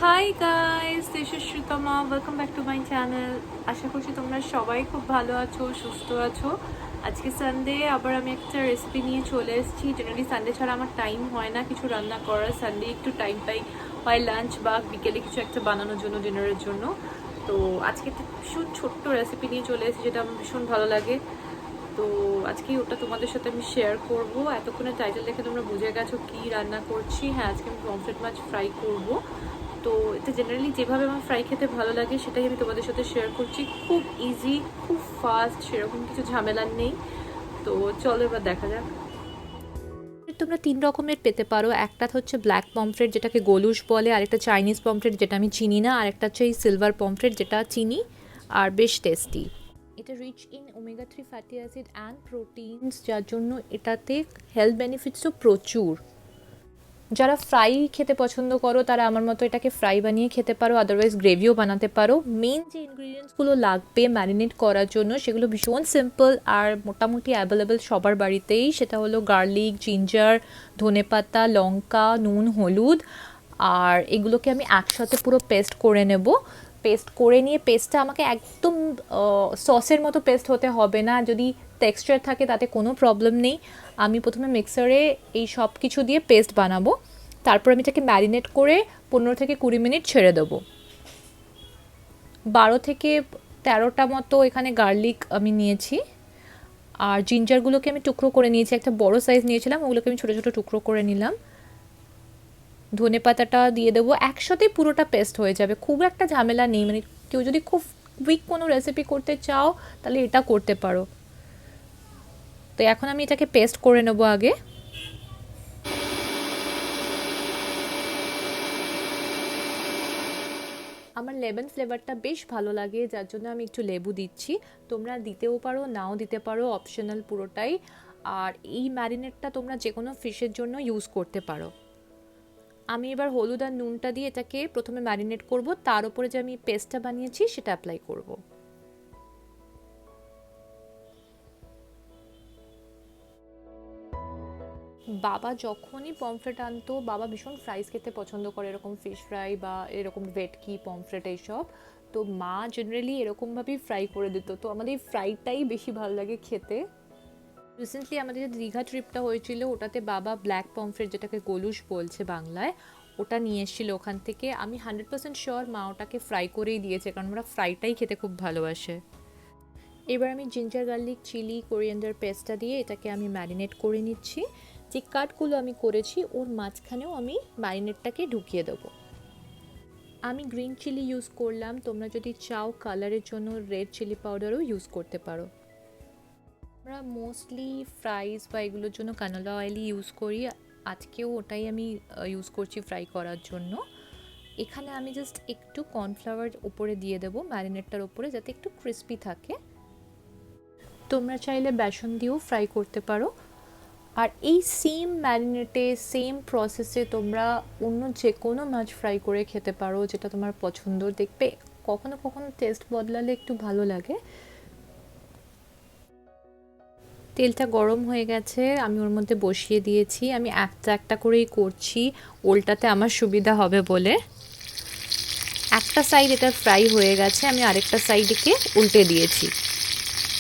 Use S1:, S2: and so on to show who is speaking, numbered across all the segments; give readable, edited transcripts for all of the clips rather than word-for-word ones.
S1: High guys, this is Sritama. Welcome back to my channel. আশা করছি তোমরা সবাই খুব ভালো আছো, সুস্থ আছো। আজকে সানডে, আবার আমি একটা রেসিপি নিয়ে চলে এসেছি। জেনারেলি সানডে ছাড়া আমার টাইম হয় না কিছু রান্না করার। সানডে একটু টাইম পাই, হয় লাঞ্চ বা বিকেলে কিছু একটা বানানোর জন্য, ডিনারের জন্য। তো আজকে একটা ভীষণ ছোট্ট রেসিপি নিয়ে চলে এসেছি, যেটা আমার ভীষণ ভালো লাগে। তো আজকে ওটা তোমাদের সাথে আমি শেয়ার করব। এতক্ষণে টাইটেল দেখে তোমরা বুঝে গেছো কি রান্না করছি। হ্যাঁ, আজকে আমি পমফ্রেট মাছ ফ্রাই করব। তো এটা জেনারেলি যেভাবে আমার ফ্রাই খেতে ভালো লাগে সেটাই আমি তোমাদের সাথে শেয়ার করছি। খুব ইজি, খুব ফাস্ট, সেরকম কিছু ঝামেলার নেই। তো চলো এবার দেখা যাক। তোমরা 3 রকমের পেতে পারো। একটা হচ্ছে ব্ল্যাক পমফ্রেট, যেটাকে গোলুস বলে, আরেকটা চাইনিজ পমফ্রেট, যেটা আমি চিনি না, আর একটা হচ্ছে এই সিলভার পমফ্রেট, যেটা চিনি আর বেশ টেস্টি। এটা rich in omega 3 fatty acid and proteins, যার জন্য এটাতে হেলথ বেনিফিটসও প্রচুর। যারা ফ্রাই খেতে পছন্দ করো তারা আমার মতো এটাকে ফ্রাই বানিয়ে খেতে পারো, আদারওয়াইজ গ্রেভিও বানাতে পারো। মেন যে ইনগ্রিডিয়েন্টসগুলো লাগবে ম্যারিনেট করার জন্য সেগুলো ভীষণ সিম্পল আর মোটামুটি অ্যাভেলেবেল সবার বাড়িতেই। সেটা হলো গার্লিক, জিঞ্জার, ধনেপাতা, লঙ্কা, নুন, হলুদ। আর এগুলোকে আমি একসাথে পুরো পেস্ট করে নেব। পেস্ট করে নিয়ে পেস্টটা আমাকে একদম সসের মতো পেস্ট হতে হবে না। যদি টেক্সচার থাকে তাতে কোনো প্রবলেম নেই। আমি প্রথমে মিক্সারে এই সব কিছু দিয়ে পেস্ট বানাবো, তারপর আমি এটাকে ম্যারিনেট করে 15 থেকে 20 মিনিট ছেড়ে দেবো। 12 থেকে 13টা মতো এখানে গার্লিক আমি নিয়েছি, আর জিঞ্জারগুলোকে আমি টুকরো করে নিয়েছি। একটা বড় সাইজ নিয়েছিলাম, ওগুলোকে আমি ছোটো ছোটো টুকরো করে নিলাম। ধনে পাতাটা দিয়ে দেবো, একসাথেই পুরোটা পেস্ট হয়ে যাবে, খুব একটা ঝামেলা নেই। মানে কেউ যদি খুব কুইক কোনো রেসিপি করতে চাও তাহলে এটা করতে পারো। তো এখন আমি এটাকে পেস্ট করে নেবো আগে। আমার লেমন ফ্লেভারটা বেশ ভালো লাগে, যার জন্য আমি একটু লেবু দিচ্ছি। তোমরা দিতেও পারো, নাও দিতে পারো, অপশনাল পুরোটাই। আর এই ম্যারিনেটটা তোমরা যে কোনো ফিশের জন্য ইউজ করতে পারো। আমি এবার হলুদ আর নুনটা দিয়ে এটাকে প্রথমে ম্যারিনেট করব, তার উপরে যে আমি পেস্টটা বানিয়েছি সেটা অ্যাপ্লাই করব। বাবা যখনই পমফ্রেট আনতো, বাবা ভীষণ ফ্রাইস খেতে পছন্দ করে, এরকম ফিশ ফ্রাই বা এরকম ভেটকি পমফ্রেট এইসব। তো মা জেনারেলি এরকমভাবেই ফ্রাই করে দিত। তো আমাদের এই ফ্রাইটাই বেশি ভালো লাগে খেতে। রিসেন্টলি আমাদের যে দীঘা ট্রিপটা হয়েছিল, ওটাতে বাবা ব্ল্যাক পমফ্রেট, যেটাকে গোলুস বলছে বাংলায়, ওটা নিয়ে এসেছিলো ওখান থেকে। আমি 100% শিওর মা ওটাকে ফ্রাই করেই দিয়েছে, কারণ ওরা ফ্রাইটাই খেতে খুব ভালোবাসে। এবার আমি জিঞ্জার, গার্লিক, চিলি, কোরিয়ান্ডার পেস্টটা দিয়ে এটাকে আমি ম্যারিনেট করে নিচ্ছি। যে কাটগুলো আমি করেছি ওর মাঝখানেও আমি ম্যারিনেটটাকে ঢুকিয়ে দেবো। আমি গ্রিন চিলি ইউজ করলাম, তোমরা যদি চাও কালারের জন্য রেড চিলি পাউডারও ইউজ করতে পারো। আমরা মোস্টলি ফ্রাইস বা এগুলোর জন্য কানোলা অয়েলই ইউজ করি। আজকেও ওটাই আমি ইউজ করছি ফ্রাই করার জন্য। এখানে আমি জাস্ট একটু কর্নফ্লাওয়ার উপরে দিয়ে দেবো ম্যারিনেটটার উপরে, যাতে একটু ক্রিস্পি থাকে। তোমরা চাইলে বেসন দিয়েও ফ্রাই করতে পারো। আর এই সেম ম্যারিনেটে, সেম প্রসেসে তোমরা অন্য যে কোনো মাছ ফ্রাই করে খেতে পারো, যেটা তোমার পছন্দ। দেখবে কখনো কখনো টেস্ট বদলালে একটু ভালো লাগে। তেলটা গরম হয়ে গেছে, আমি ওর মধ্যে বসিয়ে দিয়েছি। আমি একটা একটা করেই করছি, ওল্টাতে আমার সুবিধা হবে বলে। একটা সাইড এটা ফ্রাই হয়ে গেছে, আমি আরেকটা সাইডকে উল্টে দিয়েছি।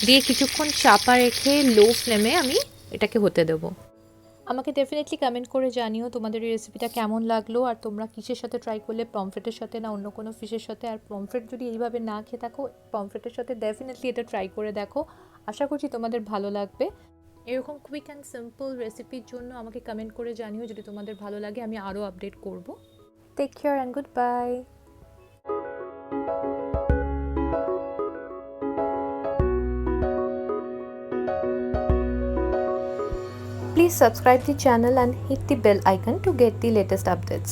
S1: দিয়ে কিছুক্ষণ চাপা রেখে লো ফ্লেমে আমি এটাকে হতে দেবো। আমাকে ডেফিনেটলি কমেন্ট করে জানিও তোমাদের এই রেসিপিটা কেমন লাগলো, আর তোমরা কিসের সাথে ট্রাই করলে, পমফ্রেটের সাথে না অন্য কোনো ফিশের সাথে। আর পমফ্রেট যদি এইভাবে না খেয়ে থাকো, পমফ্রেটের সাথে ডেফিনেটলি এটা ট্রাই করে দেখো। আশা করছি তোমাদের ভালো লাগবে। এরকম কুইক অ্যান্ড সিম্পল রেসিপির জন্য আমাকে কমেন্ট করে জানিও, যদি তোমাদের ভালো লাগে আমি আরও আপডেট করব। Take care and good bye. Please subscribe the channel and hit the bell icon to get the latest updates.